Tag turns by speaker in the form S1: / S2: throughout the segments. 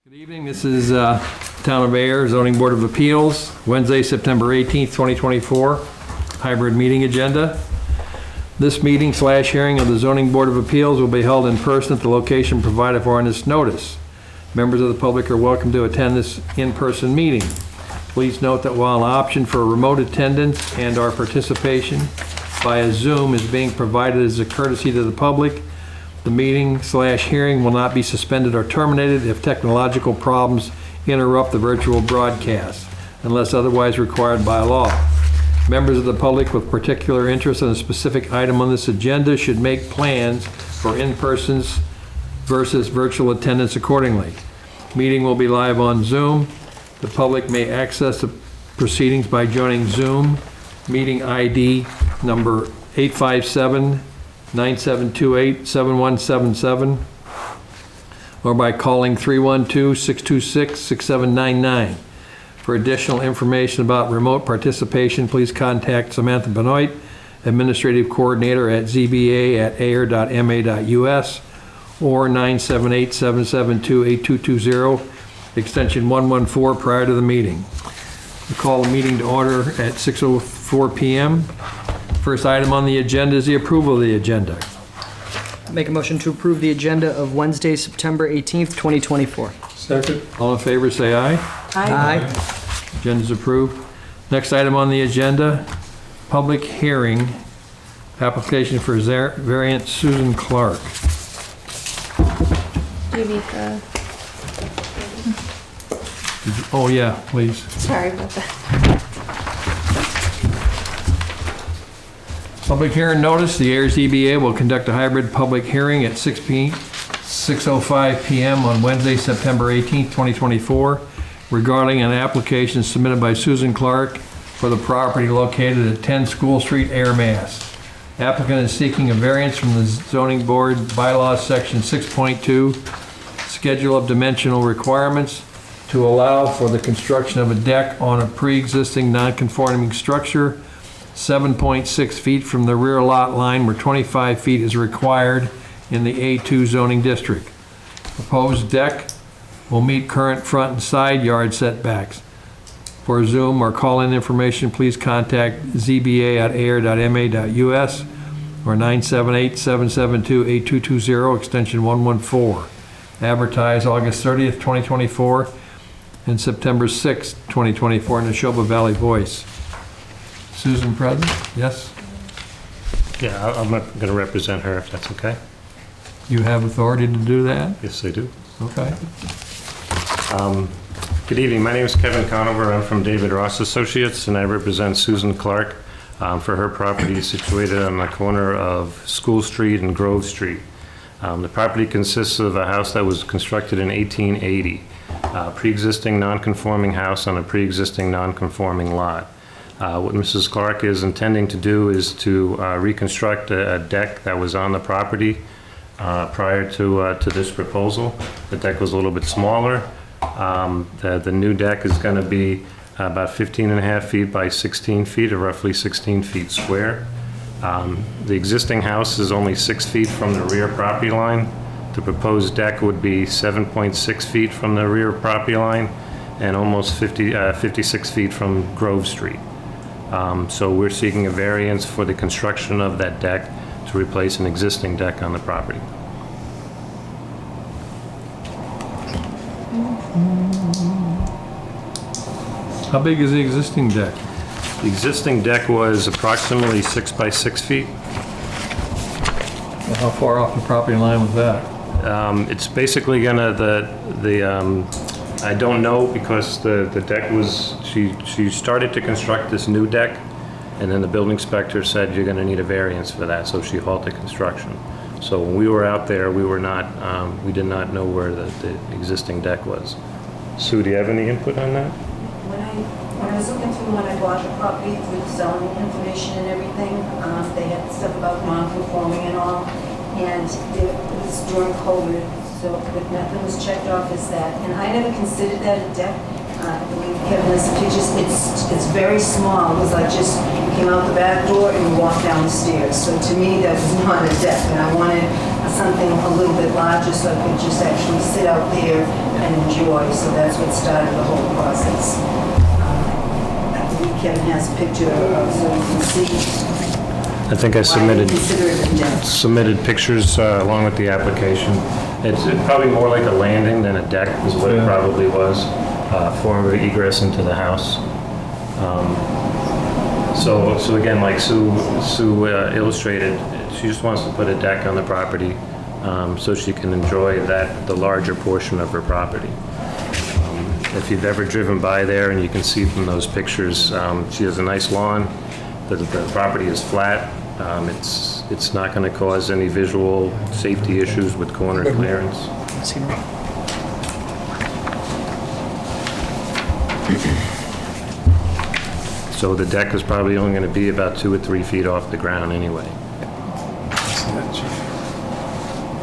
S1: Good evening. This is Town of Ayer Zoning Board of Appeals, Wednesday, September 18th, 2024, hybrid meeting agenda. This meeting/hearing of the Zoning Board of Appeals will be held in person at the location provided for on this notice. Members of the public are welcome to attend this in-person meeting. Please note that while an option for remote attendance and our participation via Zoom is being provided as a courtesy to the public, the meeting/hearing will not be suspended or terminated if technological problems interrupt the virtual broadcast, unless otherwise required by law. Members of the public with particular interest in a specific item on this agenda should make plans for in-person versus virtual attendance accordingly. Meeting will be live on Zoom. The public may access the proceedings by joining Zoom meeting ID number 857-9728-7177 or by calling 312-626-6799. For additional information about remote participation, please contact Samantha Benoit, Administrative Coordinator at zba@ayer.ma.us or 978-772-8220, extension 114 prior to the meeting. We call the meeting to order at 6:04 p.m. First item on the agenda is the approval of the agenda.
S2: Make a motion to approve the agenda of Wednesday, September 18th, 2024.
S1: Second. All in favor, say aye.
S2: Aye.
S1: Agenda's approved. Next item on the agenda, public hearing, application for variance Susan Clark.
S3: Do you need the,
S1: Oh, yeah, please.
S3: sorry about that.
S1: Public hearing notice, the Ayer ZBA will conduct a hybrid public hearing at 6:05 p.m. on Wednesday, September 18th, 2024, regarding an application submitted by Susan Clark for the property located at 10 School Street, Ayer, Mass. Applicant is seeking a variance from the Zoning Board Bylaws, Section 6.2, Schedule of Dimensional Requirements, to allow for the construction of a deck on a pre-existing non-conforming structure 7.6 feet from the rear lot line where 25 feet is required in the A2 zoning district. Proposed deck will meet current front and side yard setbacks. For Zoom or call-in information, please contact zba@ayer.ma.us or 978-772-8220, extension 114. Advertised August 30th, 2024 and September 6th, 2024 in the Neshoba Valley Voice. Susan present? Yes?
S4: Yeah, I'm not going to represent her, if that's okay.
S1: You have authority to do that?
S4: Yes, I do.
S1: Okay.
S4: Good evening. My name is Kevin Conover. I'm from David Ross Associates, and I represent Susan Clark for her property situated on the corner of School Street and Grove Street. The property consists of a house that was constructed in 1880, pre-existing non-conforming house on a pre-existing non-conforming lot. What Mrs. Clark is intending to do is to reconstruct a deck that was on the property prior to this proposal. The deck was a little bit smaller. The new deck is going to be about 15.5 feet by 16 feet, or roughly 16 feet square. The existing house is only 6 feet from the rear property line. The proposed deck would be 7.6 feet from the rear property line and almost 56 feet from Grove Street. So we're seeking a variance for the construction of that deck to replace an existing deck on the property.
S1: How big is the existing deck?
S4: The existing deck was approximately 6 by 6 feet.
S1: How far off the property line was that?
S4: It's basically gonna, I don't know, because the deck was, she started to construct this new deck, and then the building inspector said you're gonna need a variance for that, so she halted construction. So when we were out there, we did not know where the existing deck was. Sue, do you have any input on that?
S5: When I was looking through when I bought the property, through the zoning information and everything, they had stuff about non-conforming and all, and it was during COVID, so nothing was checked off as that. And I never considered that a deck. I believe Kevin has the pictures. It's very small. It was like just you came out the back door and you walked down the stairs. So to me, that was not a deck, and I wanted a something a little bit larger so I could just actually sit out there and enjoy. So that's what started the whole process. I believe Kevin has a picture so you can see.
S4: I think I
S5: Why I consider it a deck.
S4: submitted pictures along with the application. It's probably more like a landing than a deck is what it
S1: Yeah.
S4: probably was, for egress into the house. So again, like Sue illustrated, she just wants to put a deck on the property so she can enjoy the larger portion of her property. If you've ever driven by there, and you can see from those pictures, she has a nice lawn. The property is flat. It's not going to cause any visual safety issues with corner clearance. So the deck is probably only going to be about 2 or 3 feet off the ground anyway.
S5: And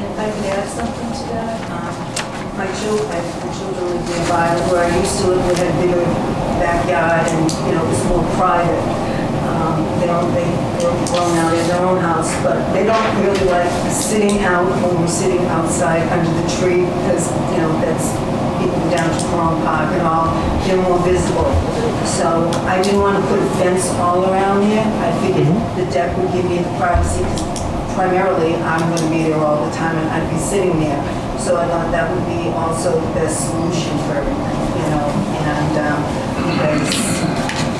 S5: if I could add something to that, I have the children live nearby, where I used to live, we had a bigger backyard and, it was more private. They're grown out in their own house, but they don't really like sitting out when we're sitting outside under the tree because, that's people go down to Coron Park and all, they're more visible. So I didn't want to put a fence all around there. I figured the deck would give me the privacy because primarily I'm going to be there all the time and I'd be sitting there. So I thought that would be also the best solution for everything, and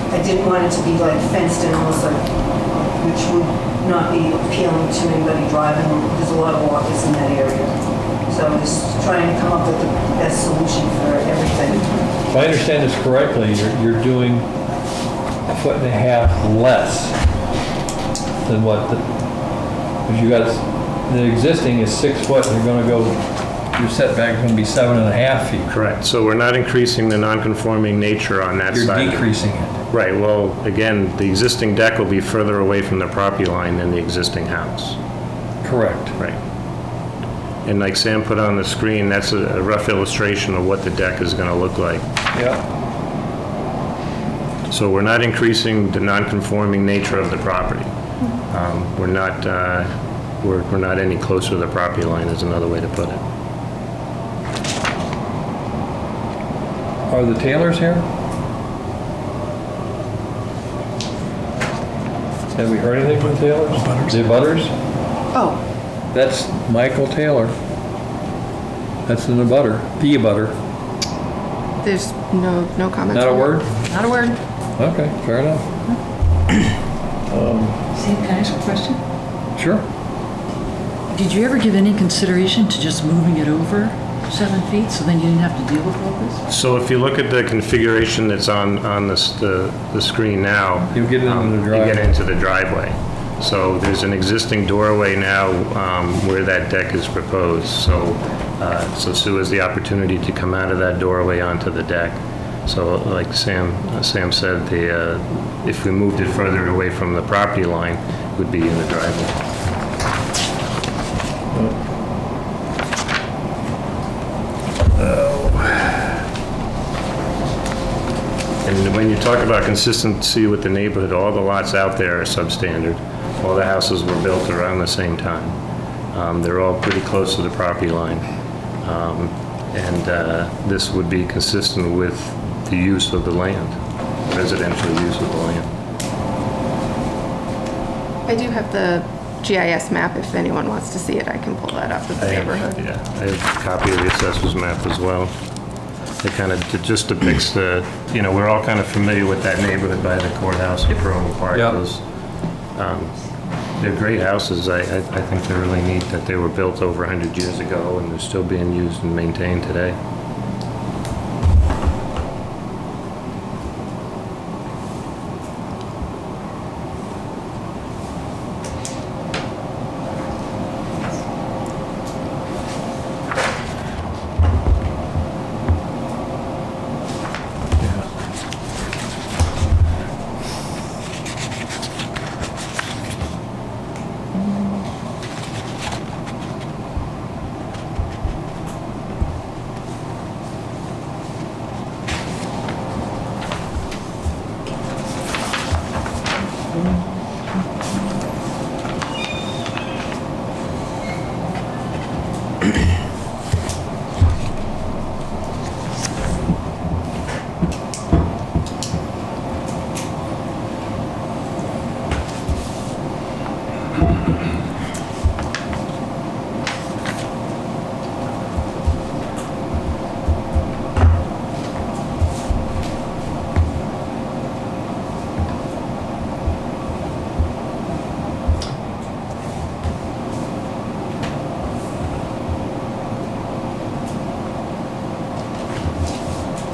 S5: I didn't want it to be like fenced in almost like, which would not be appealing to anybody driving. There's a lot of walkers in that area. So I'm just trying to come up with the best solution for everything.
S1: If I understand this correctly, you're doing 1.5 foot less than what because you got, the existing is 6 foot, and you're gonna go, your setback is gonna be 7.5 feet.
S4: Correct. So we're not increasing the non-conforming nature on that
S1: You're
S4: side.
S1: decreasing it.
S4: Right, well, again, the existing deck will be further away from the property line than the existing house.
S1: Correct.
S4: Right. And like Sam put on the screen, that's a rough illustration of what the deck is going to look like.
S1: Yeah.
S4: So we're not increasing the non-conforming nature of the property. We're not any closer to the property line is another way to put it.
S1: Are the Taylors here? Have we heard anything from the Taylors? The Butters?
S2: Oh,
S1: That's Michael Taylor. That's the abutter, the abutter.
S3: There's no comments.
S1: Not a word?
S3: Not a word.
S1: Okay, fair enough.
S6: Sam, can I ask a question?
S1: Sure.
S6: Did you ever give any consideration to just moving it over 7 feet so then you didn't have to deal with all this?
S4: So if you look at the configuration that's on the screen now,
S1: You get into the
S4: you
S1: driveway.
S4: get into the driveway. So there's an existing doorway now where that deck is proposed. So Sue has the opportunity to come out of that doorway onto the deck. So like Sam said, if we moved it further away from the property line, it would be in the driveway. And when you talk about consistency with the neighborhood, all the lots out there are substandard. All the houses were built around the same time. They're all pretty close to the property line. This would be consistent with the use of the land, residential use of the land.
S3: I do have the GIS map. If anyone wants to see it, I can pull that up of the neighborhood.
S4: I have a copy of the assessor's map as well. It kind of just depicts we're all kind of familiar with that neighborhood by the courthouse and Pearl Park.
S1: Yep.
S4: They're great houses. I think they're really neat that they were built over 100 years ago and they're still being used and maintained today.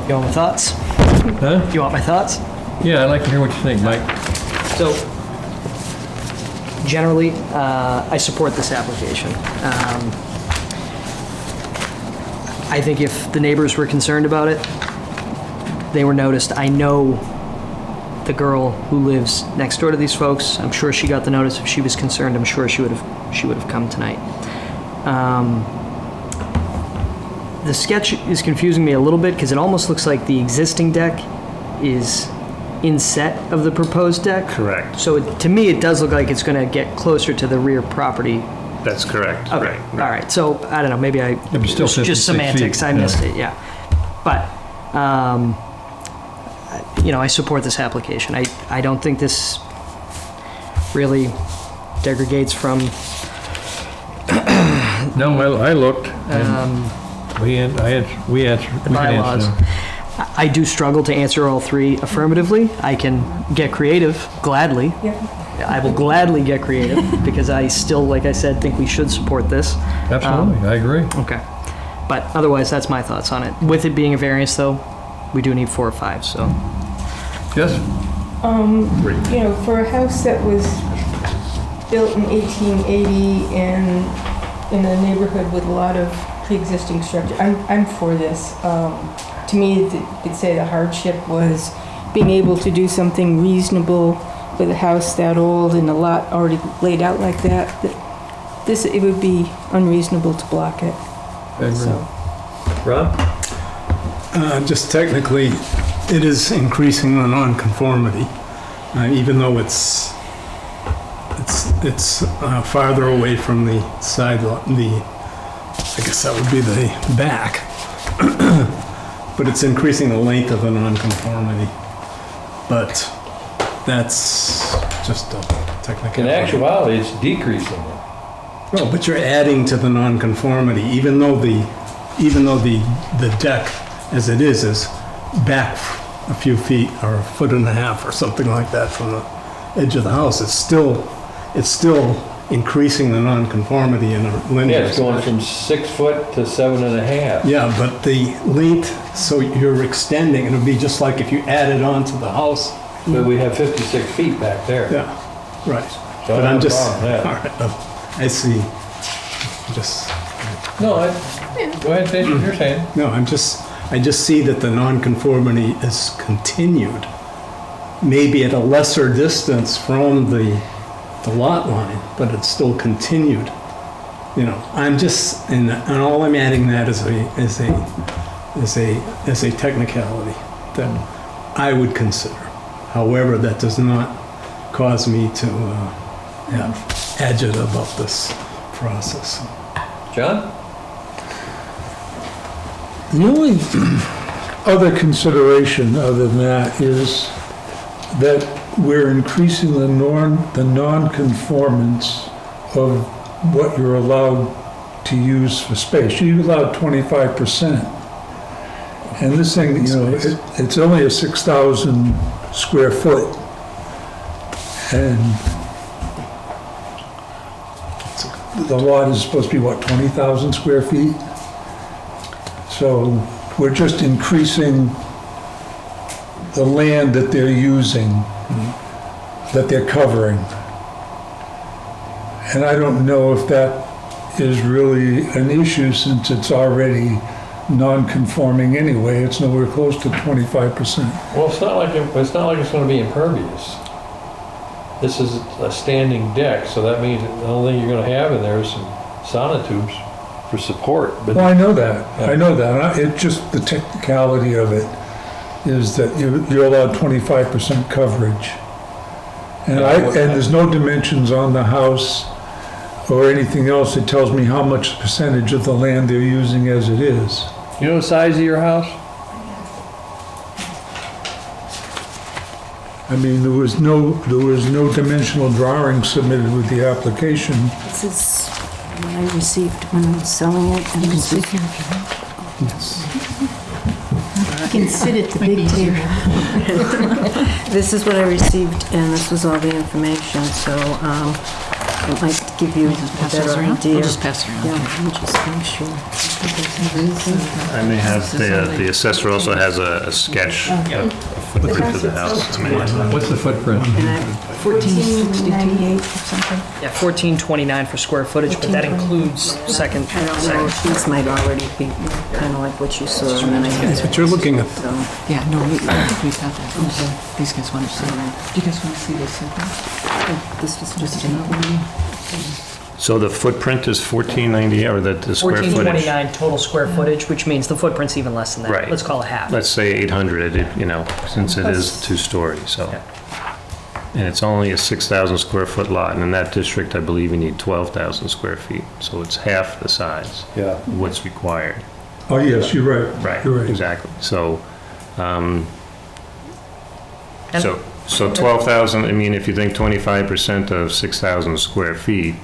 S2: You want my thoughts?
S1: Huh?
S2: You want my thoughts?
S1: Yeah, I'd like to hear what you think, Mike.
S2: So, generally, I support this application. I think if the neighbors were concerned about it, they were noticed. I know the girl who lives next door to these folks. I'm sure she got the notice. If she was concerned, I'm sure she would have come tonight. The sketch is confusing me a little bit because it almost looks like the existing deck is inset of the proposed deck.
S4: Correct.
S2: So to me, it does look like it's going to get closer to the rear property.
S4: That's correct.
S2: Okay,
S4: Right.
S2: all right. So I don't know, maybe
S1: but still
S2: it's
S1: 56
S2: just semantics.
S1: feet,
S2: I missed it, yeah. But, I support this application. I don't think this really degrades from,
S1: No, I looked, and we answered.
S2: the
S1: We can answer
S2: bylaws.
S1: them.
S2: I do struggle to answer all three affirmatively. I can get creative, gladly. I will gladly get creative, because I still, like I said, think we should support this.
S1: Absolutely, I agree.
S2: Okay. But otherwise, that's my thoughts on it. With it being a variance, though, we do need 4 or 5, so.
S1: Yes?
S7: For a house that was built in 1880 and in a neighborhood with a lot of pre-existing structure, I'm for this. To me, you could say the hardship was being able to do something reasonable with a house that old and a lot already laid out like that. It would be unreasonable to block it.
S1: I agree.
S7: So.
S1: Rob?
S8: Just technically, it is increasing the nonconformity, even though it's farther away from the side lot. I guess that would be the back, but it's increasing the length of the nonconformity. But that's just a technicality.
S1: In actuality, it's decreasing it.
S8: No, but you're adding to the nonconformity, even though the deck, as it is back a few feet or 1.5 feet or something like that from the edge of the house. It's still increasing the nonconformity in a linear.
S1: Yeah, it's going from 6 foot to 7.5.
S8: Yeah, but the length, so you're extending. It'll be just like if you added on to the house.
S1: But we have 56 feet back there.
S8: Yeah, right.
S1: So
S8: But
S1: I
S8: I'm
S1: have a
S8: just,
S1: problem with that.
S8: all right, I see.
S1: No, go ahead, finish what you're saying.
S8: No, I just see that the nonconformity is continued, maybe at a lesser distance from the lot line, but it's still continued. I'm just, and all I'm adding that is a technicality that I would consider. However, that does not cause me to agit about this process.
S1: John?
S9: The only other consideration other than that is that we're increasing the non-conformance of what you're allowed to use for space. You're allowed 25%. And this thing, it's only a 6,000 square foot. And the lot is supposed to be, 20,000 square feet? So we're just increasing the land that they're using, that they're covering. And I don't know if that is really an issue since it's already non-conforming anyway. It's nowhere close to 25%.
S1: Well, it's not like it's going to be impervious. This is a standing deck, so that means the only thing you're going to have in there is some sonotubes for support. But
S9: Well, I know that. It's just the technicality of it is that you're allowed 25% coverage. And there's no dimensions on the house or anything else that tells me how much percentage of the land they're using as it is.
S1: you know the size of your house?
S9: I mean, there was no dimensional drawing submitted with the application.
S5: This is what I received when I was selling it. And this is, you can sit at the big table. This is what I received, and this was all the information, so It might give you a
S6: Pass
S5: better
S6: those around?
S5: idea.
S6: We'll just pass it around.
S5: Yeah, let me just make sure.
S4: I may have, the assessor also has a sketch of footprint of the house. I mean,
S1: What's the footprint?
S7: 1498 or something.
S2: Yeah, 1429 for square footage, but that includes second.
S5: I don't know if these might already be kind of like what you saw. And then I
S8: That's what you're looking at.
S5: So,
S6: Yeah, no, I think we've got that. Okay. These guys want to see it. Do you guys want to see this?
S5: this was just
S4: So the footprint is 1498, or the square footage?
S2: 1429 total square footage, which means the footprint's even less than that.
S4: Right.
S2: Let's call it half.
S4: Let's say 800, since it is two-story, so.
S2: Yeah.
S4: And it's only a 6,000 square foot lot, and in that district, I believe you need 12,000 square feet. So it's half the size
S9: Yeah.
S4: of what's required.
S9: Oh, yes, you're right.
S4: Right,
S9: You're right.
S4: exactly. So,
S2: And-
S4: so 12,000, I mean, if you think 25% of 6,000 square feet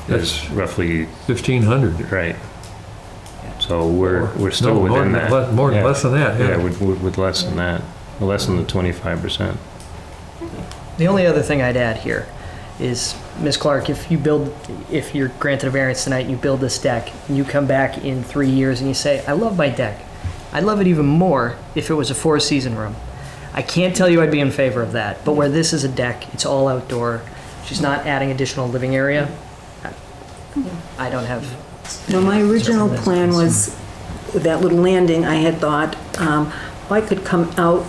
S4: is roughly,
S1: 1,500.
S4: right. So we're still
S1: No,
S4: within that.
S1: More than
S4: Yeah.
S1: less than that,
S4: Yeah,
S1: yeah.
S4: with less than that, less than the 25%.
S2: The only other thing I'd add here is, Ms. Clark, if you're granted a variance tonight and you build this deck, and you come back in 3 years and you say, I love my deck. I'd love it even more if it was a four-season room. I can't tell you I'd be in favor of that, but where this is a deck, it's all outdoor, she's not adding additional living area, I don't have,
S5: No, my original plan was, with that little landing, I had thought, I could come out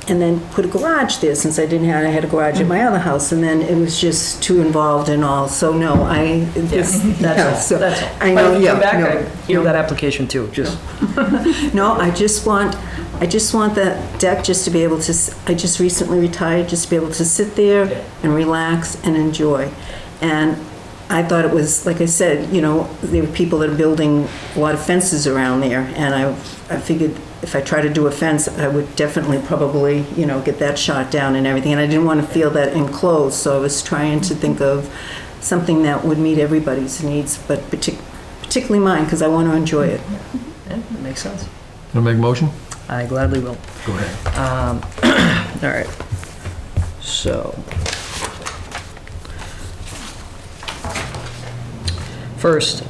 S5: and then put a garage there, since I had a garage at my other house, and then it was just too involved and all, so no,
S2: that's all, that's all.
S5: I
S2: But
S5: know,
S2: if you come
S5: yeah,
S2: back,
S5: no,
S2: I hear that application too, just,
S5: No, I just want that deck just to be able to, I just recently retired, just to be able to sit there and relax and enjoy. And I thought it was, like I said, there were people that are building a lot of fences around there, and I figured if I try to do a fence, I would definitely probably, get that shot down and everything, and I didn't want to feel that enclosed, so I was trying to think of something that would meet everybody's needs, but particularly mine, because I want to enjoy it.
S2: yeah, that makes sense.
S1: Want to make a motion?
S2: I gladly will.
S1: Go ahead.
S2: All right. So, first,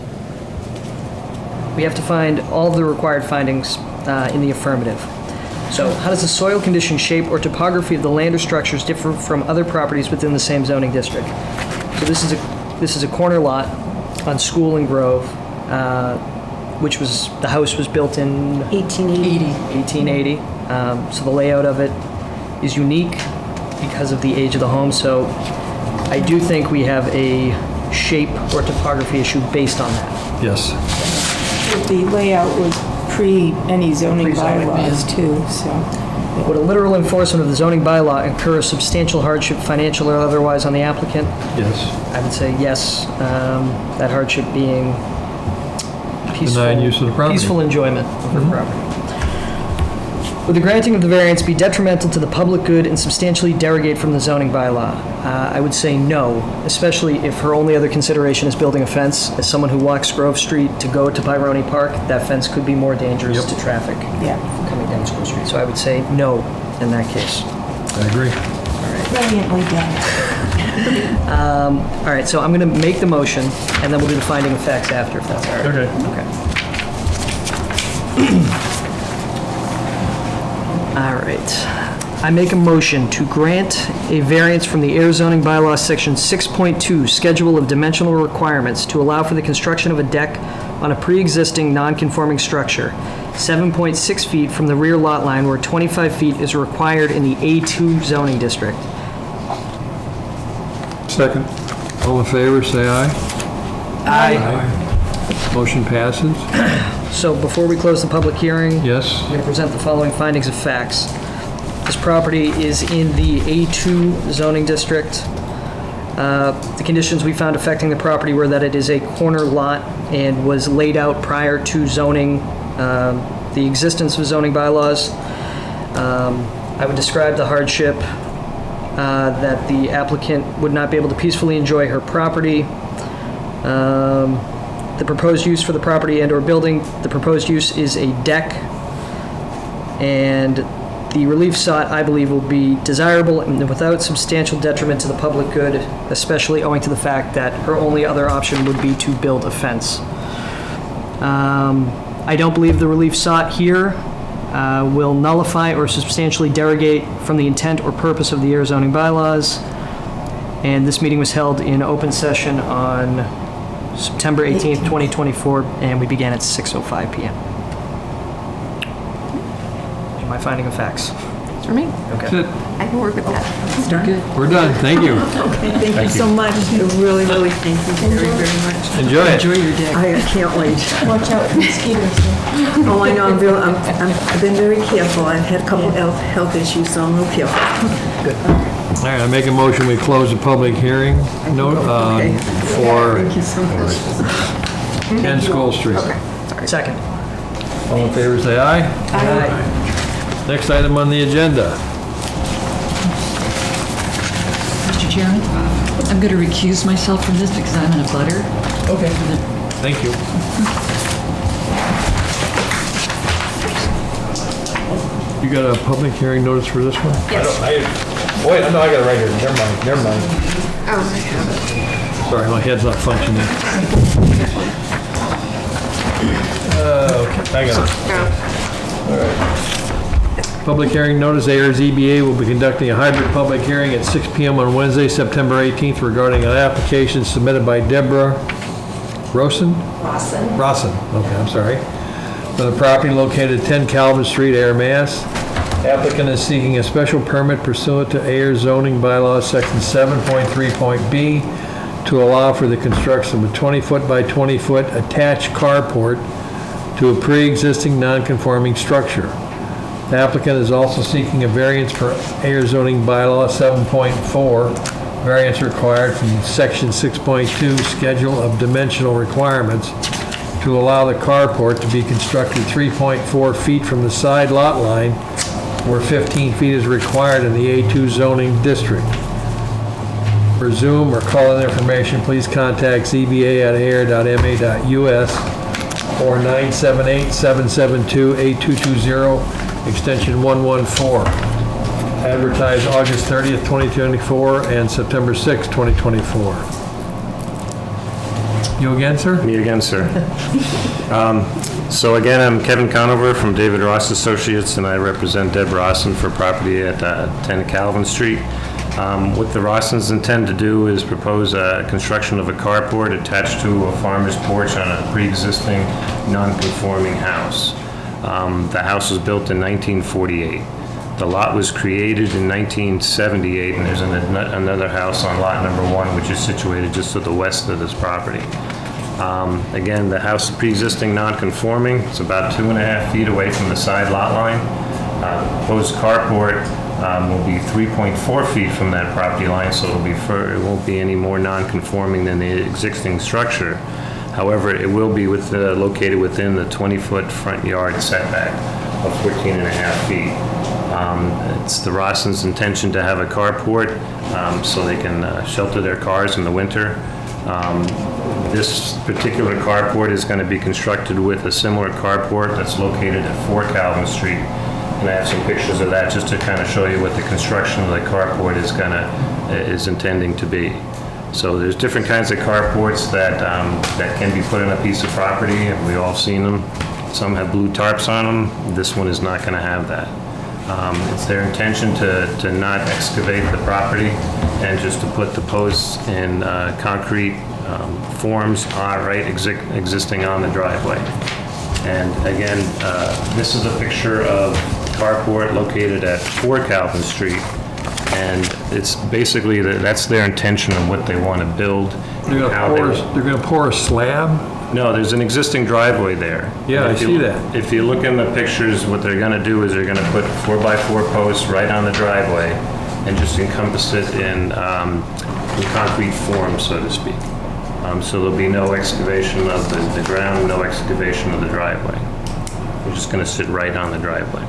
S2: we have to find all of the required findings in the affirmative. So, how does the soil condition, shape, or topography of the land or structures differ from other properties within the same zoning district? So this is a corner lot on School and Grove, the house was built in 1880. So the layout of it is unique because of the age of the home. So I do think we have a shape or topography issue based on that.
S1: Yes.
S7: The layout was pre any zoning
S2: Pre-zoning,
S7: bylaws too, so.
S2: Would a literal enforcement of the zoning bylaw incur substantial hardship, financial or otherwise, on the applicant?
S1: Yes.
S2: I would say yes. That hardship being peaceful,
S1: Denied use of the property.
S2: peaceful enjoyment of the property. Would the granting of the variance be detrimental to the public good and substantially derogate from the zoning bylaw? I would say no, especially if her only other consideration is building a fence. As someone who walks Grove Street to go to Pironi Park, that fence could be more dangerous to traffic coming down School Street. So I would say no in that case.
S1: I agree.
S7: Brilliantly done.
S2: All right, so I'm going to make the motion, and then we'll do the finding of facts after, if that's all right.
S1: Okay.
S2: All right. I make a motion to grant a variance from the air zoning bylaw, section 6.2, schedule of dimensional requirements to allow for the construction of a deck on a pre-existing non-conforming structure, 7.6 feet from the rear lot line where 25 feet is required in the A2 zoning district.
S9: Second.
S1: All in favor, say aye.
S2: Aye.
S1: Motion passes.
S2: So before we close the public hearing,
S1: Yes.
S2: I'm going to present the following findings of facts. This property is in the A2 zoning district. The conditions we found affecting the property were that it is a corner lot and was laid out prior to zoning, the existence of zoning bylaws. I would describe the hardship that the applicant would not be able to peacefully enjoy her property. The proposed use for the property and/or building, the proposed use is a deck, and The relief sought, I believe, will be desirable and without substantial detriment to the public good, especially owing to the fact that her only other option would be to build a fence. I don't believe the relief sought here will nullify or substantially derogate from the intent or purpose of the Ayer zoning bylaws. And this meeting was held in open session on September 18th, 2024, and we began at 6:05 PM. My finding of facts.
S3: That's for me.
S1: That's
S2: Okay.
S1: it.
S3: I can work with that.
S1: We're done. Thank you.
S10: Okay, thank you so much. I really, really thank you very, very much.
S1: Enjoy it.
S2: Enjoy your day.
S10: I can't wait.
S7: Watch out for mosquitoes.
S10: Oh, I know, I've been very careful. I've had a couple of health issues, so I'm real careful.
S1: All right, I make a motion, we close the public hearing note
S10: Okay.
S1: for
S10: Thank you so much.
S1: 10 School Street.
S2: Second.
S1: All in favor, say aye.
S2: Aye.
S1: Next item on the agenda.
S6: Mr. Chairman, I'm going to recuse myself from this because I'm in a butter.
S1: Okay. Thank you. You got a public hearing notice for this one?
S3: Yes.
S1: Wait, no, I got it right here. Never mind.
S3: Oh,
S1: Sorry, my head's not functioning. Okay, I got it.
S3: no.
S1: Public hearing notice, Ayer ZBA will be conducting a hybrid public hearing at 6 PM on Wednesday, September 18th regarding an application submitted by Deborah Rosson? Rosson, okay, I'm sorry. For the property located at 10 Calvin Street, Ayer, Mass. Applicant is seeking a special permit pursuant to Ayer zoning bylaws, section 7.3.b, to allow for the construction of a 20-foot by 20-foot attached carport to a pre-existing non-conforming structure. The applicant is also seeking a variance for Ayer zoning bylaw 7.4, variance required from section 6.2, schedule of dimensional requirements, to allow the carport to be constructed 3.4 feet from the side lot line, where 15 feet is required in the A2 zoning district. For Zoom or call-in information, please contact zba@ayer.ma.us or 978-772-8220, extension 114. Advertised August 30th, 2024 and September 6th, 2024. You again, sir?
S4: Me again, sir. So again, I'm Kevin Conover from David Ross Associates, and I represent Deb Rosson for property at 10 Calvin Street. What the Rossons intend to do is propose a construction of a carport attached to a farmer's porch on a pre-existing non-conforming house. The house was built in 1948. The lot was created in 1978, and there's another house on lot number 1, which is situated just to the west of this property. Again, the house is pre-existing non-conforming. It's about 2.5 feet away from the side lot line. Proposed carport will be 3.4 feet from that property line, so it won't be any more non-conforming than the existing structure. However, it will be located within the 20-foot front yard setback of 14.5 feet. It's the Rossons' intention to have a carport so they can shelter their cars in the winter. This particular carport is going to be constructed with a similar carport that's located at 4 Calvin Street. And I have some pictures of that just to kind of show you what the construction of the carport is intending to be. So there's different kinds of carports that can be put on a piece of property, and we've all seen them. Some have blue tarps on them. This one is not going to have that. It's their intention to not excavate the property and just to put the posts in concrete forms existing on the driveway. And again, this is a picture of carport located at 4 Calvin Street. And it's basically, that's their intention of what they want to build.
S1: They're gonna pour a slab?
S4: No, there's an existing driveway there.
S1: Yeah, I see that.
S4: If you look in the pictures, what they're gonna do is they're gonna put 4x4 posts right on the driveway and just encompass it in concrete form, so to speak. So there'll be no excavation of the ground, no excavation of the driveway. We're just gonna sit right on the driveway.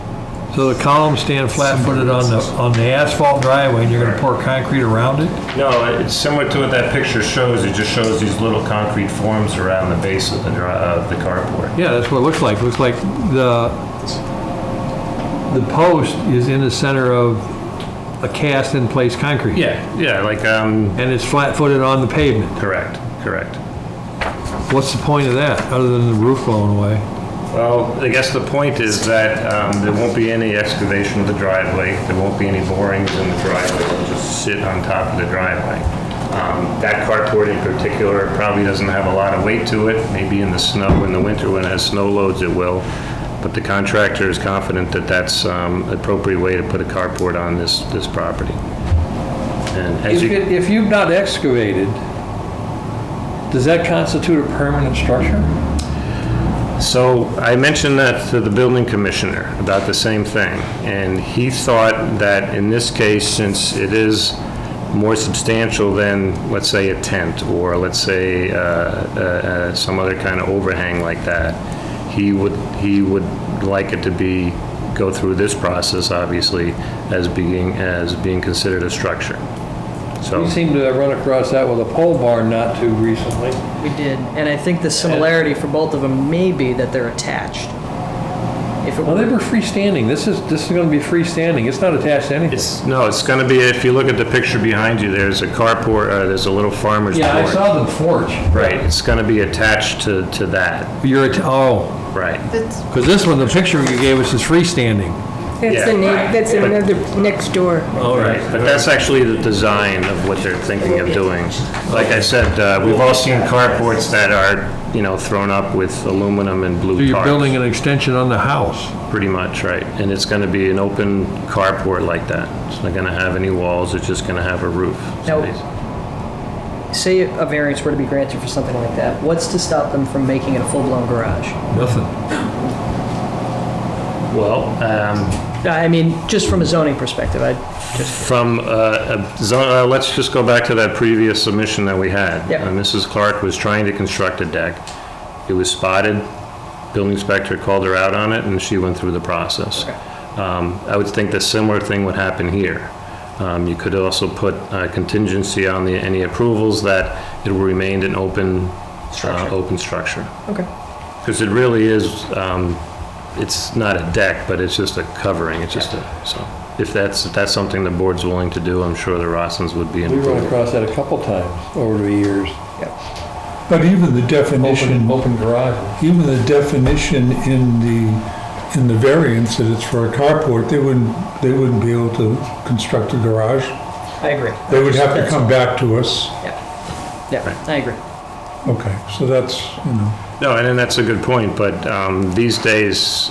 S1: So the columns stand flat-footed on the asphalt driveway, and you're gonna pour concrete around it?
S4: No, it's similar to what that picture shows. It just shows these little concrete forms around the base of the carport.
S1: Yeah, that's what it looks like. It looks like the the post is in the center of a cast-in-place concrete.
S4: Yeah, like,
S1: And it's flat-footed on the pavement.
S4: correct.
S1: What's the point of that, other than the roof blowing away?
S4: Well, I guess the point is that there won't be any excavation of the driveway. There won't be any borings in the driveway. It'll just sit on top of the driveway. That carport in particular probably doesn't have a lot of weight to it. Maybe in the snow, in the winter when it has snow loads, it will. But the contractor is confident that that's an appropriate way to put a carport on this property. And as
S1: If you've not excavated, does that constitute a permanent structure?
S4: So I mentioned that to the building commissioner about the same thing, and he thought that in this case, since it is more substantial than, let's say, a tent, or let's say some other kind of overhang like that, he would like it to go through this process, obviously, as being considered a structure. So.
S1: We seem to have run across that with a pole barn not too recently.
S2: We did, and I think the similarity for both of them may be that they're attached. If it
S1: Well, they
S2: were,
S1: were freestanding. This is going to be freestanding. It's not attached to anything.
S4: It's going to be, if you look at the picture behind you, there's a carport, there's a little farmer's porch.
S1: Yeah, I saw the porch.
S4: Right, it's going to be attached to that. Right.
S1: Because this one, the picture you gave us is freestanding.
S7: That's another next door.
S1: All right.
S4: But that's actually the design of what they're thinking of doing. Like I said, we've all seen carports that are, thrown up with aluminum and blue
S1: So you're
S4: tarps.
S1: building an extension on the house.
S4: Pretty much, right. And it's going to be an open carport like that. It's not going to have any walls, it's just going to have a roof.
S2: Now, say a variance were to be granted for something like that, what's to stop them from making it a full-blown garage?
S1: Nothing.
S4: Well,
S2: I mean, just from a zoning perspective,
S4: from let's just go back to that previous submission that we had.
S2: Yeah.
S4: Mrs. Clark was trying to construct a deck. It was spotted. Building inspector called her out on it, and she went through the process.
S2: Okay.
S4: I would think the similar thing would happen here. You could also put a contingency on any approvals that it will remain an open structure.
S2: Okay.
S4: Because it really is. It's not a deck, but it's just a covering. It's just so. If that's something the board's willing to do, I'm sure the Rossins would be in
S1: We run
S4: favor.
S1: across that a couple times over the years.
S9: But even the definition,
S1: Open garages.
S9: even the definition in the variance that it's for a carport, they wouldn't be able to construct a garage.
S2: I agree.
S9: They would have to come back to us.
S2: Yeah, I agree.
S9: Okay, so that's,
S4: No, and that's a good point, but these days,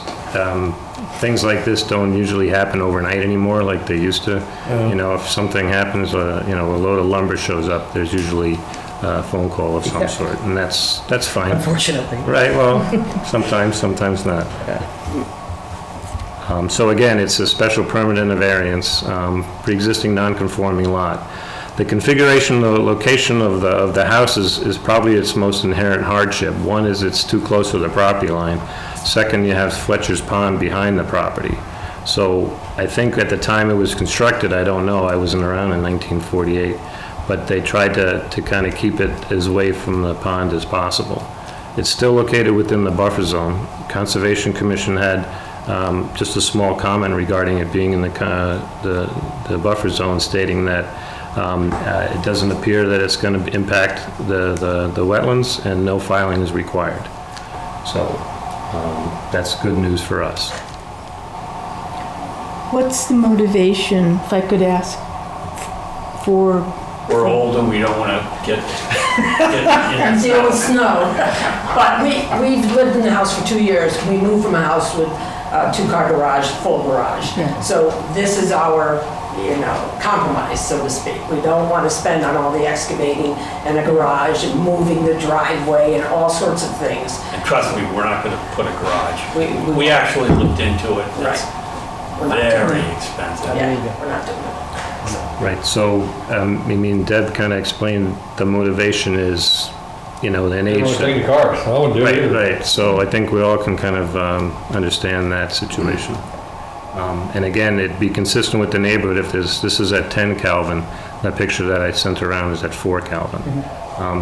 S4: things like this don't usually happen overnight anymore like they used to. If something happens, a load of lumber shows up, there's usually a phone call of some sort, and that's fine.
S2: Unfortunately.
S4: Right, well, sometimes not. So again, it's a special permit and a variance, pre-existing non-conforming lot. The configuration, the location of the house is probably its most inherent hardship. One is it's too close to the property line. Second, you have Fletcher's Pond behind the property. So I think at the time it was constructed, I don't know, I wasn't around in 1948, but they tried to kind of keep it as away from the pond as possible. It's still located within the buffer zone. Conservation Commission had just a small comment regarding it being in the buffer zone, stating that it doesn't appear that it's going to impact the wetlands, and no filing is required. So that's good news for us.
S7: What's the motivation, if I could ask, for...
S11: We're old and we don't want to get
S12: And deal with snow. But we've lived in the house for 2 years. We moved from a house with a two-car garage, full garage.
S7: Yeah.
S12: So this is our, compromise, so to speak. We don't want to spend on all the excavating and a garage and moving the driveway and all sorts of things.
S11: And trust me, we're not going to put a garage.
S12: We
S11: We actually looked into it. It's
S12: We're not
S11: very
S12: doing it.
S11: expensive.
S12: Yeah, we're not doing it.
S4: Right, so, Deb kind of explained the motivation is, an age.
S1: Take the cars. I wouldn't do it either.
S4: Right, so I think we all can kind of understand that situation. And again, it'd be consistent with the neighborhood if this is at 10 Calvin. That picture that I sent around is at 4 Calvin.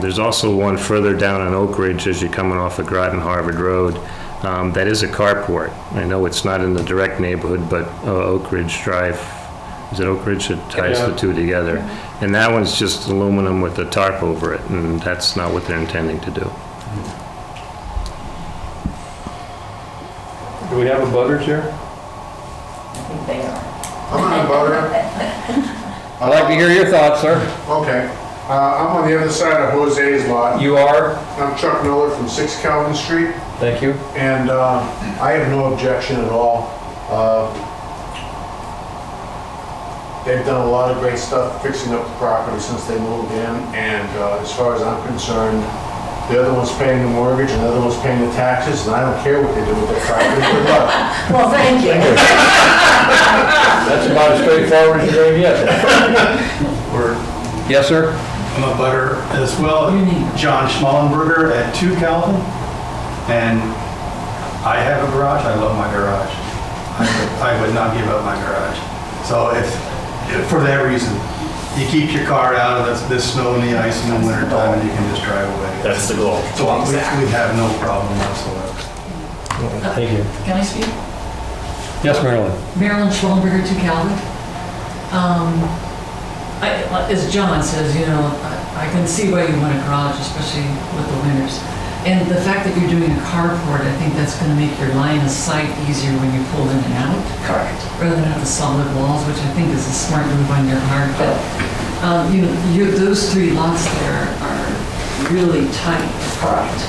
S4: There's also one further down on Oak Ridge as you're coming off of Groton Harvard Road. that is a carport. I know it's not in the direct neighborhood, but Oak Ridge Drive, is it Oak Ridge that ties the two together? And that one's just aluminum with a tarp over it, and that's not what they're intending to do.
S1: Do we have a butters here?
S5: I think they are.
S13: I'm not a voter.
S1: I'd like to hear your thoughts, sir.
S13: Okay. I'm on the other side of Jose's lot.
S1: You are?
S13: I'm Chuck Miller from 6 Calvin Street,
S1: Thank you.
S13: and I have no objection at all. They've done a lot of great stuff fixing up the property since they moved in, and as far as I'm concerned, the other one's paying the mortgage and the other one's paying the taxes, and I don't care what they do with their property. Good luck.
S12: Well, thank you.
S1: That's about as straightforward as you're going to get. Yes, sir?
S14: I'm a butter as well, John Schmallenberger at 2 Calvin, and I have a garage. I love my garage. I would not give up my garage. So if for that reason, you keep your car out of the snow and the ice in the winter time, and you can just drive away.
S11: That's the goal.
S14: So we have no problem whatsoever.
S1: Thank you.
S6: Can I speak?
S1: Yes, Marilyn?
S6: Marilyn Schwellenberger, 2 Calvin. As John says, I can see why you want a garage, especially with the winters. And the fact that you're doing a carport, I think that's going to make your line of sight easier when you pull in and out.
S12: Correct.
S6: Rather than have the solid walls, which I think is a smart move on your part. But, those 3 lots there are really tight.
S12: Correct.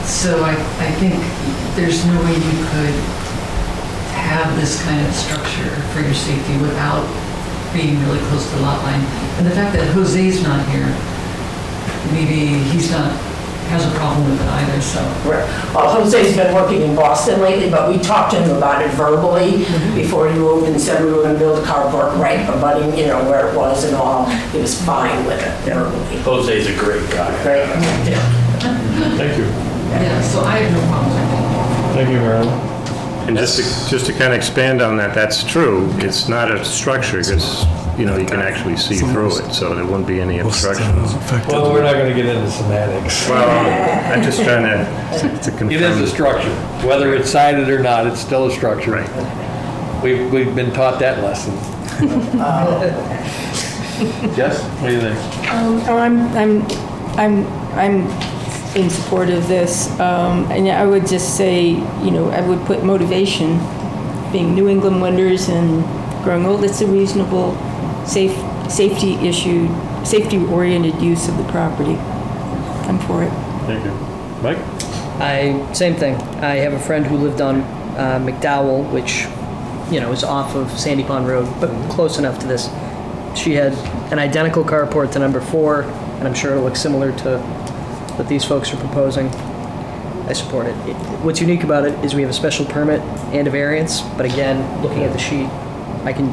S6: So I think there's no way you could have this kind of structure for your safety without being really close to the lot line. And the fact that Jose's not here, maybe has a problem with it either, so.
S12: Right. Well, Jose's been working in Boston lately, but we talked to him about it verbally before he moved and said we were gonna build a carport right abutting, where it was and all. He was fine with it verbally.
S11: Jose's a great guy.
S12: Great. Yeah.
S1: Thank you.
S6: Yeah, so I have no problems with it.
S1: Thank you, Marilyn.
S4: And just to kind of expand on that, that's true. It's not a structure because, you can actually see through it, so there wouldn't be any obstruction.
S1: Well, we're not going to get into semantics.
S4: Well, I'm just trying to confirm.
S1: It is a structure. Whether it's sided or not, it's still a structure.
S4: Right.
S1: We've been taught that lesson. Jess, what do you think?
S7: I'm in support of this, and I would just say, I would put motivation, being New England winters and growing old. It's a reasonable, safety-oriented use of the property. I'm for it.
S1: Thank you. Mike?
S2: Same thing. I have a friend who lived on McDowell, which, is off of Sandy Pond Road, but close enough to this. She had an identical carport to number 4, and I'm sure it'll look similar to what these folks are proposing. I support it. What's unique about it is we have a special permit and a variance, but again, looking at the sheet, I can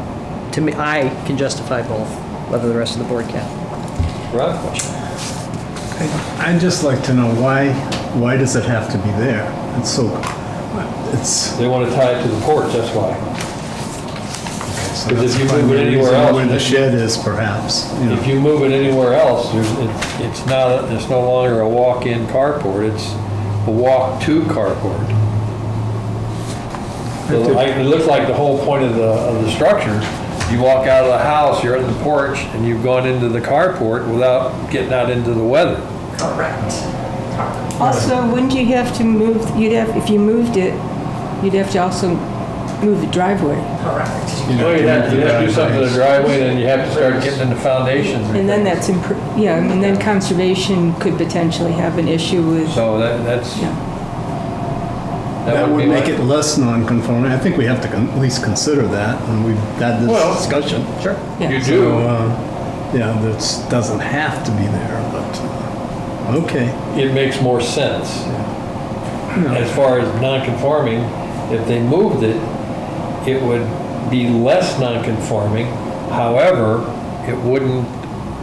S2: justify both, whether the rest of the board can.
S1: Rob?
S8: I'd just like to know why does it have to be there?
S1: They want to tie it to the porch, that's why.
S8: So
S1: Because
S8: that's
S1: if you move it anywhere else,
S8: where the shed is, perhaps.
S1: If you move it anywhere else, it's no longer a walk-in carport, it's a walk-to carport. So it looks like the whole point of the structure, you walk out of the house, you're in the porch, and you've gone into the carport without getting out into the weather.
S12: Correct.
S7: Also, wouldn't you have to move, if you moved it, you'd have to also move the driveway.
S12: Correct.
S1: Well, you'd have to do something to the driveway, then you have to start getting into foundations.
S7: And then then conservation could potentially have an issue with.
S1: So that's.
S7: Yeah.
S8: That would make it less non-conforming. I think we have to at least consider that, and we've had this discussion.
S1: Sure.
S7: Yeah.
S1: You do.
S8: So, this doesn't have to be there, but, okay.
S1: It makes more sense. As far as non-conforming, if they moved it, it would be less non-conforming. However, it wouldn't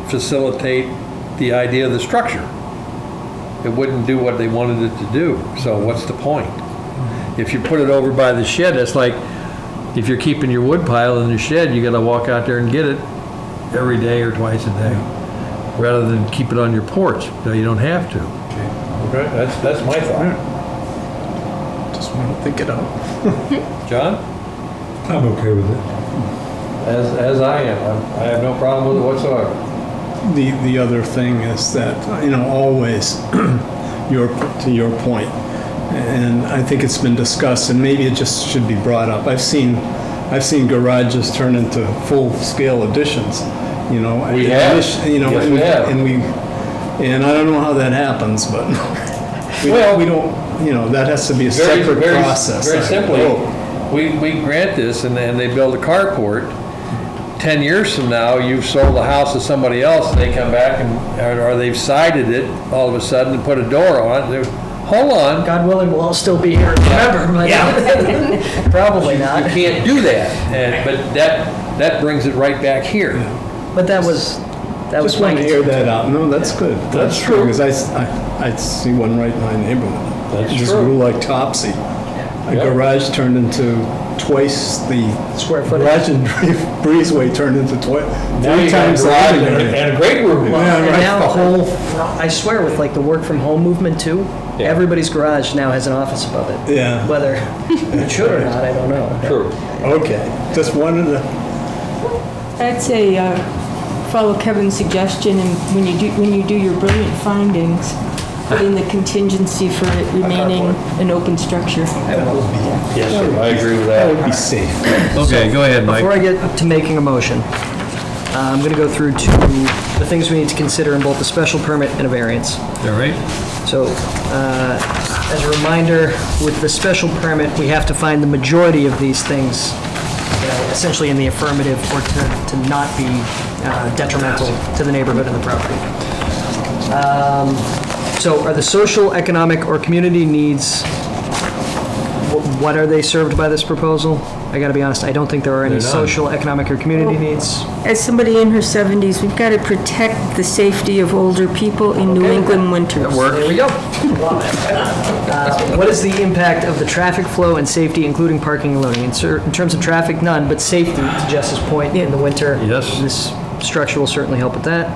S1: facilitate the idea of the structure. It wouldn't do what they wanted it to do. So what's the point? If you put it over by the shed, it's like if you're keeping your wood pile in the shed, you got to walk out there and get it every day or twice a day, rather than keep it on your porch. So you don't have to. Okay, that's my thought.
S8: think it out.
S1: John?
S9: I'm okay with it.
S1: As I am. I have no problem with it whatsoever.
S8: The other thing is that, always, to your point, and I think it's been discussed, and maybe it just should be brought up. I've seen garages turn into full-scale additions,
S1: We have. Yes, we have.
S8: And I don't know how that happens, but we don't, that has to be a separate process.
S1: Very simply, we grant this and then they build a carport. 10 years from now, you've sold the house to somebody else, and they come back or they've sided it all of a sudden and put a door on it. Hold on.
S2: God willing, we'll all still be here in November. But probably not.
S1: You can't do that. But that brings it right back here.
S2: But that was
S8: Just want to hear that out. No, that's good.
S1: That's true.
S8: Because I see one right in my neighborhood.
S1: That's
S8: It just
S1: true.
S8: grew like topsy. A
S1: Yep.
S8: garage turned into twice the
S2: square footage.
S8: garage, and breezeway turned into
S1: Now
S8: three
S1: you got a
S8: times the
S1: garage
S8: living area.
S1: and a great room.
S8: Yeah,
S2: And
S8: right.
S2: now the whole, I swear with like the work from home movement too,
S1: Yeah.
S2: everybody's garage now has an office above it.
S8: Yeah.
S2: Whether it should or not, I don't know.
S1: True.
S8: Okay, just wanted to.
S7: I'd say follow Kevin's suggestion, and when you do your brilliant findings, put in the contingency for it remaining an open structure.
S1: Yes, sir. I agree with
S8: That
S1: that.
S8: would be safe.
S1: Okay, go ahead, Mike.
S2: Before I get to making a motion, I'm going to go through to the things we need to consider in both the special permit and a variance.
S1: All right.
S2: So, as a reminder, with the special permit, we have to find the majority of these things essentially in the affirmative or to not be detrimental to the neighborhood and the property. So are the social, economic, or community needs, what are they served by this proposal? I gotta be honest, I don't think there are any
S1: They're not.
S2: social, economic, or community needs.
S7: As somebody in her 70s, we've got to protect the safety of older people in New England winters.
S2: There we go. What is the impact of the traffic flow and safety, including parking and loading? In terms of traffic, none, but safety, to Jess's point, in the winter.
S1: Yes.
S2: This structure will certainly help with that.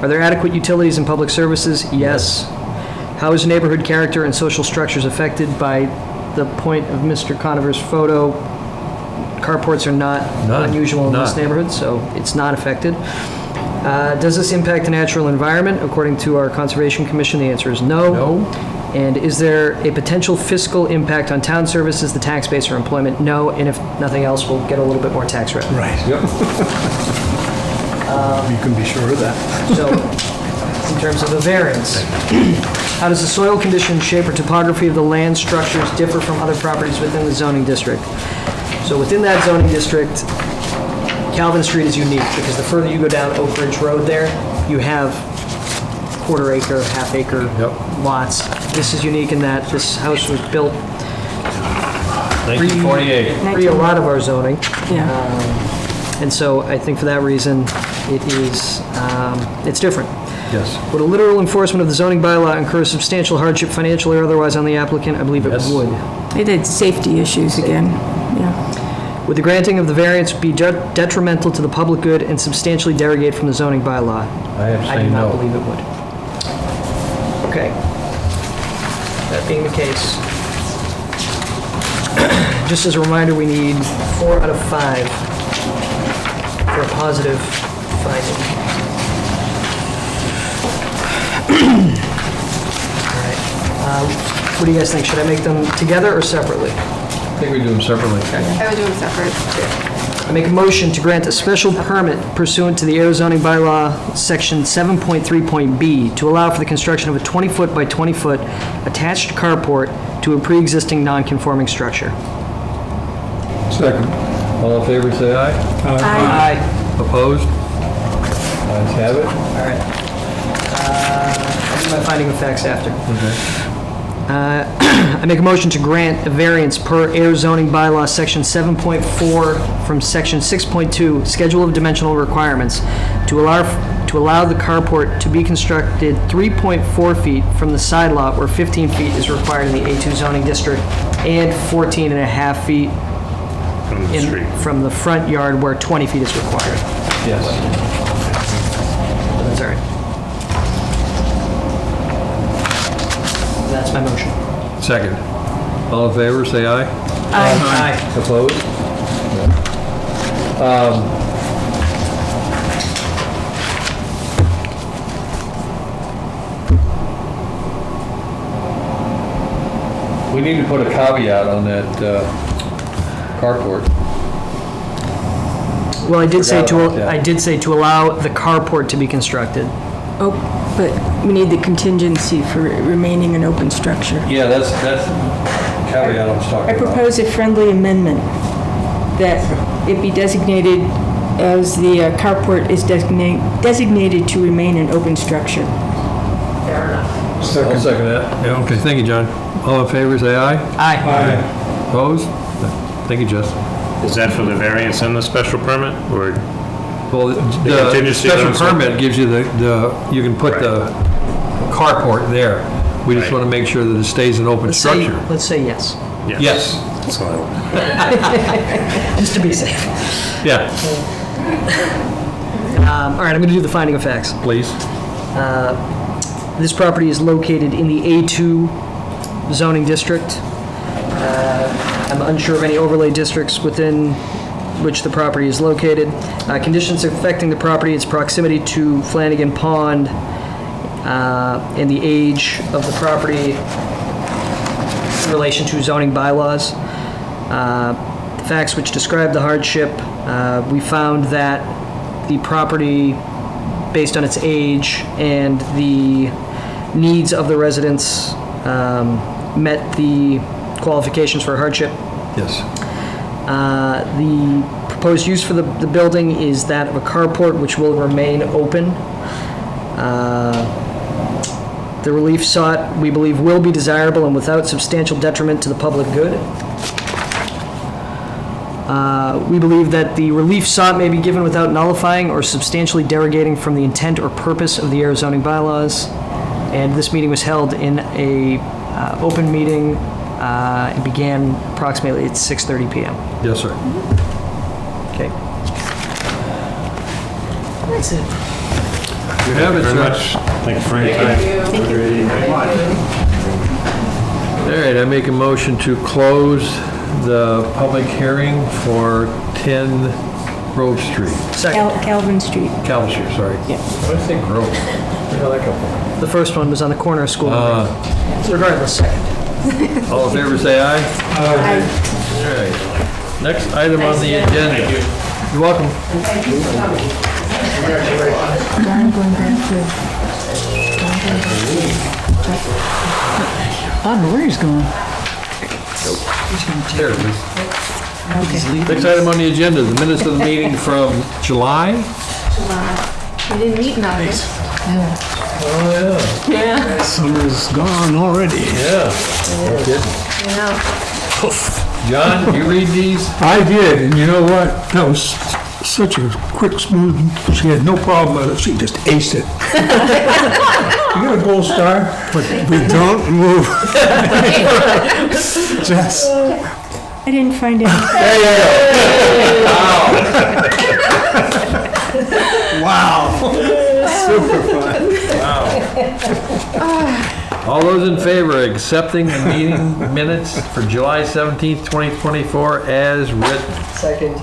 S2: Are there adequate utilities and public services? Yes. How is neighborhood character and social structures affected by the point of Mr. Conover's photo? Carports are not
S1: None.
S2: unusual in this
S1: None.
S2: neighborhood, so it's not affected. Does this impact the natural environment? According to our Conservation Commission, the answer is no.
S1: No.
S2: And is there a potential fiscal impact on town services, the tax base, or employment? No, and if nothing else, we'll get a little bit more tax revenue.
S8: Right.
S1: Yep.
S8: You can be sure of that.
S2: So, in terms of the variance, how does the soil condition, shape, or topography of the land structures differ from other properties within the zoning district? So within that zoning district, Calvin Street is unique because the further you go down Oak Ridge Road there, you have quarter acre, half acre
S1: Yep.
S2: lots. This is unique in that this house was built
S1: 1948.
S2: pre a lot of our zoning.
S7: Yeah.
S2: And so I think for that reason, it is, it's different.
S1: Yes.
S2: Would a literal enforcement of the zoning bylaw incur substantial hardship financially or otherwise on the applicant? I believe it
S1: Yes.
S2: would.
S7: It had safety issues again. Yeah.
S2: Would the granting of the variance be detrimental to the public good and substantially derogate from the zoning bylaw?
S1: I have to
S2: I
S1: say
S2: do not
S1: no.
S2: believe it would. Okay. That being the case, just as a reminder, we need 4 out of 5 for a positive finding. All right. What do you guys think? Should I make them together or separately?
S1: I think we do them separately.
S3: I would do them separate.
S2: I make a motion to grant a special permit pursuant to the Ayer zoning bylaw, section 7.3.b, to allow for the construction of a 20-foot by 20-foot attached carport to a pre-existing non-conforming structure.
S9: Second.
S1: All in favor, say aye.
S2: Aye.
S1: Opposed? Ayes have it.
S2: All right. I'll do my finding of facts after.
S1: Okay.
S2: I make a motion to grant a variance per Ayer zoning bylaw, section 7.4 from section 6.2, schedule of dimensional requirements, to allow the carport to be constructed 3.4 feet from the side lot where 15 feet is required in the A2 zoning district, and 14 and a half feet
S4: From the street.
S2: from the front yard where 20 feet is required.
S1: Yes.
S2: That's all right. That's my motion.
S1: Second. All in favor, say aye.
S2: Aye.
S1: Opposed? We need to put a caveat on that carport.
S2: Well, I did say
S1: Forgot about that.
S2: I did say to allow the carport to be constructed.
S7: Oh, but we need the contingency for it remaining an open structure.
S1: Yeah, that's the caveat I was
S7: I
S1: talking about.
S7: propose a friendly amendment that it be designated as the carport is designated to remain an open structure.
S12: Fair enough.
S1: I'll second that. Yeah, okay, thank you, John. All in favor, say aye.
S2: Aye.
S1: Opposed? Thank you, Jess.
S4: Is that for the variance and the special permit, or?
S1: Well, the
S4: contingency
S1: special
S4: zone-
S1: permit gives you you can put the carport there. We just
S4: Right.
S1: want to make sure that it stays an open structure.
S2: Let's say yes,
S1: Yes.
S4: That's all I want.
S2: just to be safe.
S1: Yeah,
S2: All right, I'm going to do the finding of facts.
S1: please.
S2: This property is located in the A2 zoning district. I'm unsure of any overlay districts within which the property is located. Conditions affecting the property, its proximity to Flanagan Pond, and the age of the property in relation to zoning bylaws. The facts which describe the hardship, we found that the property, based on its age and the needs of the residents, met the qualifications for hardship.
S1: Yes.
S2: The proposed use for the building is that of a carport, which will remain open. The relief sought, we believe, will be desirable and without substantial detriment to the public good. We believe that the relief sought may be given without nullifying or substantially derogating from the intent or purpose of the Ayer zoning bylaws. And this meeting was held in a open meeting. It began approximately at 6:30 p.m.
S1: Yes, sir.
S2: Okay. That's it.
S1: You have it,
S4: Very
S1: sir.
S4: much. Thank you for your time.
S1: All right, I make a motion to close the public hearing for 10 Grove Street.
S2: Second.
S7: Calvin Street.
S1: Calvin Street, sorry.
S7: Yeah.
S1: Why did I say Grove? Where did that come from?
S2: The first one was on the corner of School. and Main. Regardless, second.
S1: All in favor, say aye. All right. Next item on the agenda. You're welcome.
S7: I'm going back to.
S10: I don't know where he's going.
S1: There it is. Next item on the agenda is the minutes of the meeting from July.
S3: We didn't meet in August.
S1: Oh,
S3: Yeah.
S8: Summer's gone already.
S1: yeah. No kidding.
S3: Yeah.
S1: John, you read these?
S9: I did, and you know what? That was such a quick, smooth, she had no problem with it, she just aced it. You got a gold star?
S8: But we don't move.
S9: Jess?
S7: I didn't find any.
S8: Wow. Super fun.
S1: All those in favor of accepting the meeting minutes for July 17th, 2024 as written?
S2: Second.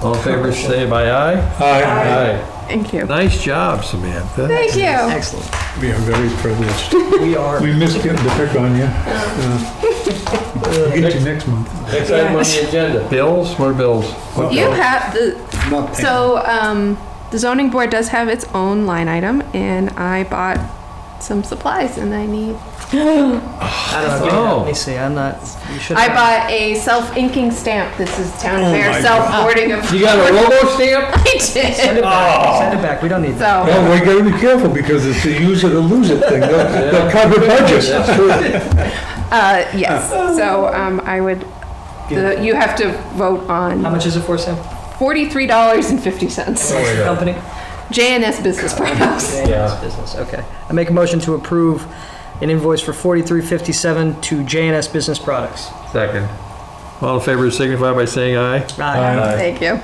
S1: All in favor, say by aye. Aye.
S3: Thank you.
S1: Nice job, Samantha.
S3: Thank you.
S2: Excellent.
S8: We are very privileged.
S2: We are.
S9: We missed getting to pick on you. We'll get you next month.
S1: Next item on the agenda. Bills? What are bills? What
S3: You
S1: bills?
S3: have the,
S8: Not paying.
S3: so, the zoning board does have its own line item, and I bought some supplies, and I need,
S2: I don't know.
S1: Oh.
S2: Let me see. I'm not. You should.
S3: I bought a self-inking stamp. This is Town of
S8: Oh
S3: Ayer
S8: my
S3: self-boarding of.
S1: You got a robo stamp?
S3: I
S2: Send it
S3: did.
S2: back. Send it back. We don't need that.
S3: So,
S9: Well, we gotta be careful because it's a use it or lose it thing. They'll cover budgets.
S3: yes, so, I would, you have to vote
S2: How
S3: on
S2: much is it for, Sam?
S3: $43.50.
S2: Company.
S3: J&S Business Products.
S2: Yeah. Business. Okay. I make a motion to approve an invoice for $43.57 to J&S Business Products.
S1: Second. All in favor signify by saying aye.
S2: Aye.
S3: Thank you.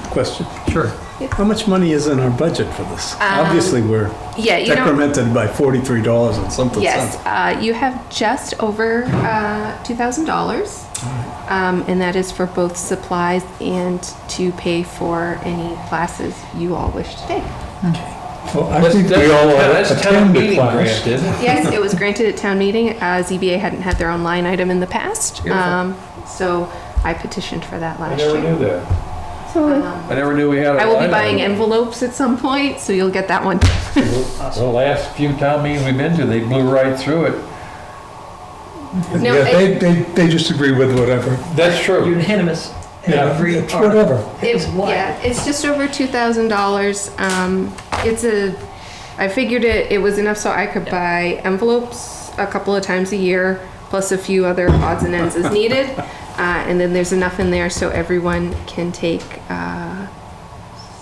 S8: question.
S1: Sure.
S8: How much money is in our budget for this? Obviously, we're
S3: Yeah, you know,
S8: decremented by $43 and something
S3: yes,
S8: cents.
S3: you have just over $2,000. And that is for both supplies and to pay for any classes you all wish to take.
S9: Well, I think we all
S1: That's town
S9: attend the
S1: meeting
S9: class.
S1: grant, isn't it?
S3: Yes, it was granted at town meeting. ZBA hadn't had their own line item in the past. So I petitioned for that
S1: I
S3: last
S1: never
S3: year.
S1: knew that. I never knew we had a
S3: I will be
S1: line
S3: buying
S1: item.
S3: envelopes at some point, so you'll get that one.
S1: The last few town meetings we've been to, they blew right through it.
S3: No,
S9: Yeah, they just agree with whatever.
S1: That's true.
S2: Unanimous.
S9: Yeah,
S2: Every
S9: it's
S2: part.
S9: whatever.
S3: Yeah, it's just over $2,000. I figured it was enough so I could buy envelopes a couple of times a year, plus a few other odds and ends as needed. And then there's enough in there so everyone can take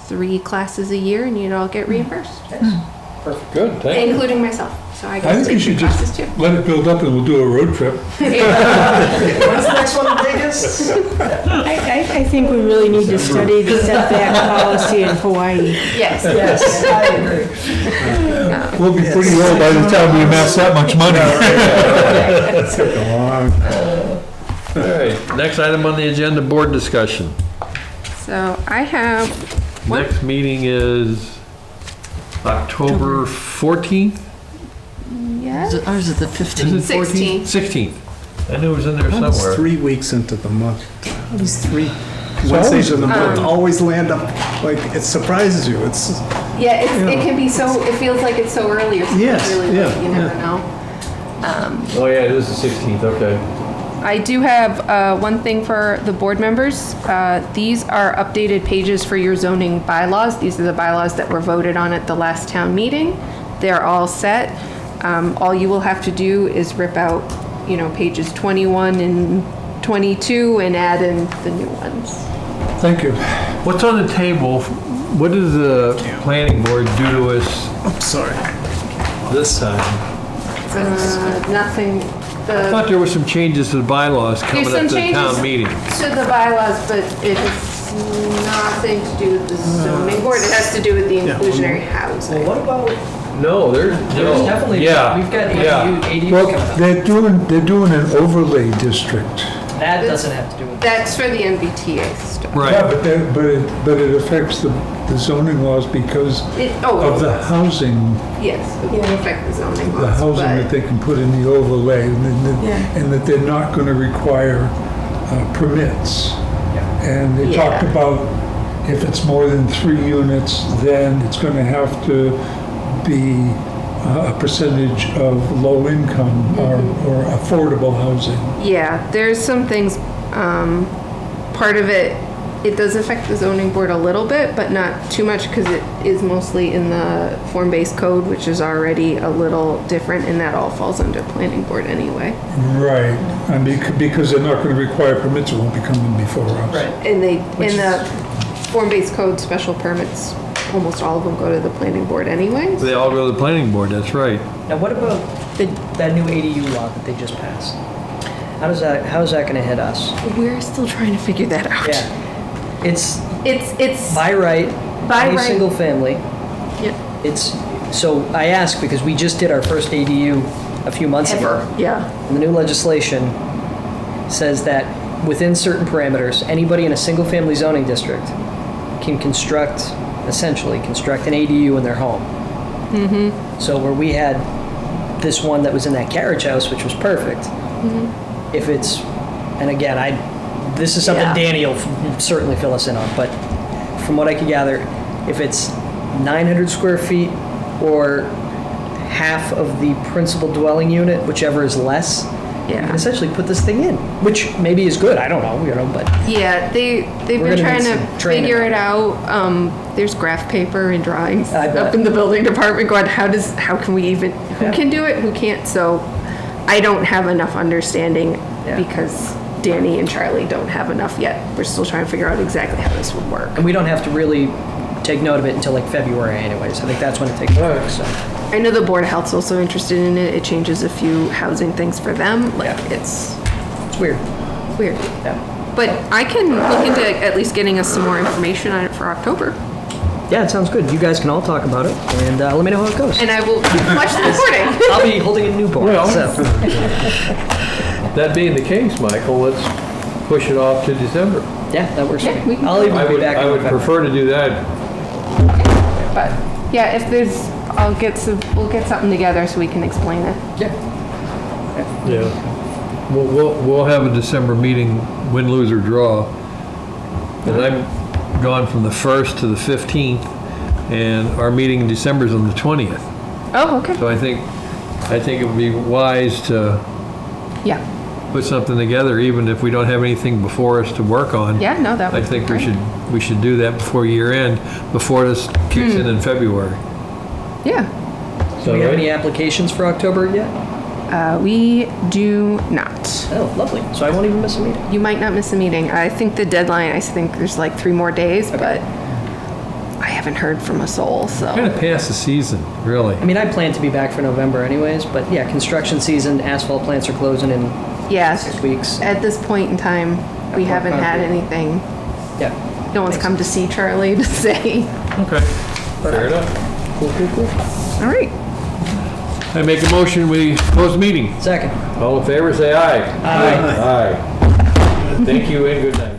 S3: 3 classes a year and you'd all get reimbursed,
S1: Good, thank you.
S3: including myself. So I
S9: I
S3: get to
S9: think you
S3: take 3
S9: should
S3: classes
S9: just
S3: too.
S9: let it build up and we'll do a road trip.
S2: When's the next one in Vegas?
S7: I think we really need to study the setback policy in Hawaii.
S3: Yes.
S2: Yes, I agree.
S9: We'll be pretty old by the time we amass that much money.
S8: Took a long
S1: All right, next item on the agenda, board discussion.
S3: So I have
S1: Next meeting is October 14th?
S3: yes.
S6: Or is it the
S1: Is
S6: 15th?
S1: it 14th? 16th. I knew it was in there
S8: It's
S1: somewhere.
S8: 3 weeks into the month. These 3 Wednesdays of the month always land up, like, it surprises you. It's,
S3: Yeah, it can be so. It feels like it's so early or something
S8: Yes,
S3: really late.
S8: yeah,
S3: You never know.
S1: Oh, yeah, it is the 16th, okay.
S3: I do have one thing for the board members. These are updated pages for your zoning bylaws. These are the bylaws that were voted on at the last town meeting. They're all set. All you will have to do is rip out, pages 21 and 22 and add in the new ones.
S9: Thank you.
S1: What's on the table? What does the planning board do to us
S8: I'm sorry. This time.
S3: Nothing.
S1: I thought there were some changes to the bylaws coming
S3: There's
S1: up
S3: some
S1: to the town
S3: changes
S1: meeting.
S3: to the bylaws, but it's nothing to do with the zoning board. It has to do with the inclusionary housing.
S2: Well, what about,
S1: No, there's
S2: definitely,
S1: Yeah,
S2: we've got
S1: yeah.
S2: ADUs
S9: Well,
S2: coming up.
S9: they're doing an overlay district.
S2: That doesn't have to do with.
S3: That's for the MBTA stuff.
S9: Yeah,
S1: Right.
S9: but it affects the zoning laws because of the housing,
S3: Yes, it will affect the zoning laws.
S9: the housing
S3: but-
S9: that they can put in the overlay, and that they're not going to require permits. And they talked
S3: Yeah.
S9: about if it's more than 3 units, then it's going to have to be a percentage of low income or affordable housing.
S3: Yeah, there's some things, part of it, it does affect the zoning board a little bit, but not too much because it is mostly in the form-based code, which is already a little different, and that all falls under planning board anyway.
S9: Right, and because they're not going to require permits, it won't be coming before us.
S2: Right.
S3: And in the form-based code, special permits, almost all of them go to the planning board anyways.
S1: They all go to the planning board, that's right.
S2: Now, what about that new ADU law that they just passed? How's that gonna hit us?
S3: We're still trying to figure that out.
S2: Yeah. It's
S3: It's
S2: by right,
S3: By
S2: any
S3: right.
S2: single family.
S3: Yep.
S2: So I ask because we just did our first ADU a few months ago.
S3: ever, yeah.
S2: And the new legislation says that within certain parameters, anybody in a single-family zoning district can essentially construct an ADU in their home. Mm-hmm. So where we had this one that was in that carriage house, which was perfect, if it's, and again, this is something
S3: Yeah.
S2: Danny will certainly fill us in on, but from what I could gather, if it's 900 square feet or half of the principal dwelling unit, whichever is less, you can
S3: Yeah.
S2: essentially put this thing in, which maybe is good. I don't know, but
S3: Yeah, they've
S2: We're
S3: been
S2: gonna
S3: trying
S2: need
S3: to
S2: some training.
S3: figure it out. There's graph paper and drawings
S2: I bet.
S3: up in the building department going, how can we even, who
S2: Yeah.
S3: can do it, who can't? So I don't have enough understanding
S2: Yeah.
S3: because Danny and Charlie don't have enough yet. We're still trying to figure out exactly how this would work.
S2: and we don't have to really take note of it until like February anyways. I think that's when it takes effect, so.
S3: I know the Board of Health's also interested in it. It changes a few housing things for them. Like,
S2: Yeah.
S3: it's
S2: It's weird.
S3: weird.
S2: Yeah.
S3: But I can look into at least getting us some more information on it for October.
S2: Yeah, it sounds good. You guys can all talk about it, and let me know how it goes.
S3: And I will watch the recording.
S2: I'll be holding in Newport,
S1: Well-
S2: so.
S1: That being the case, Michael, let's push it off to December.
S2: Yeah, that works for
S3: Yeah, we
S2: me.
S3: can-
S2: I'll even be back in
S1: I would
S2: November.
S1: prefer to do that.
S3: But yeah, if there's, we'll get something together so we can explain it.
S2: Yeah.
S1: Yeah. We'll have a December meeting, win, lose, or draw. And I'm gone from the 1st to the 15th, and our meeting in December is on the 20th.
S3: Oh, okay.
S1: So I think it would be wise to
S3: Yeah.
S1: put something together, even if we don't have anything before us to work on.
S3: Yeah, no, that
S1: I
S3: would be
S1: think
S3: great.
S1: we should do that before year end, before this kicks in February.
S3: Yeah.
S1: Is
S2: Do
S1: that
S2: we have
S1: right?
S2: any applications for October yet?
S3: We do not.
S2: Oh, lovely. So I won't even miss a meeting.
S3: You might not miss a meeting. I think the deadline, I think there's like 3 more days, but I haven't heard from a soul, so.
S1: Kind of past the season, really.
S2: I mean, I plan to be back for November anyways, but yeah, construction season, asphalt plants are closing in
S3: Yeah,
S2: 6 weeks.
S3: at this point in time, we haven't had anything.
S2: Yeah.
S3: No one's come to see Charlie to say.
S1: Okay. Fair enough.
S2: Cool.
S3: All right.
S1: I make a motion, we close the meeting.
S2: Second.
S1: All in favor, say aye.
S2: Aye.
S1: Aye. Thank you and good night.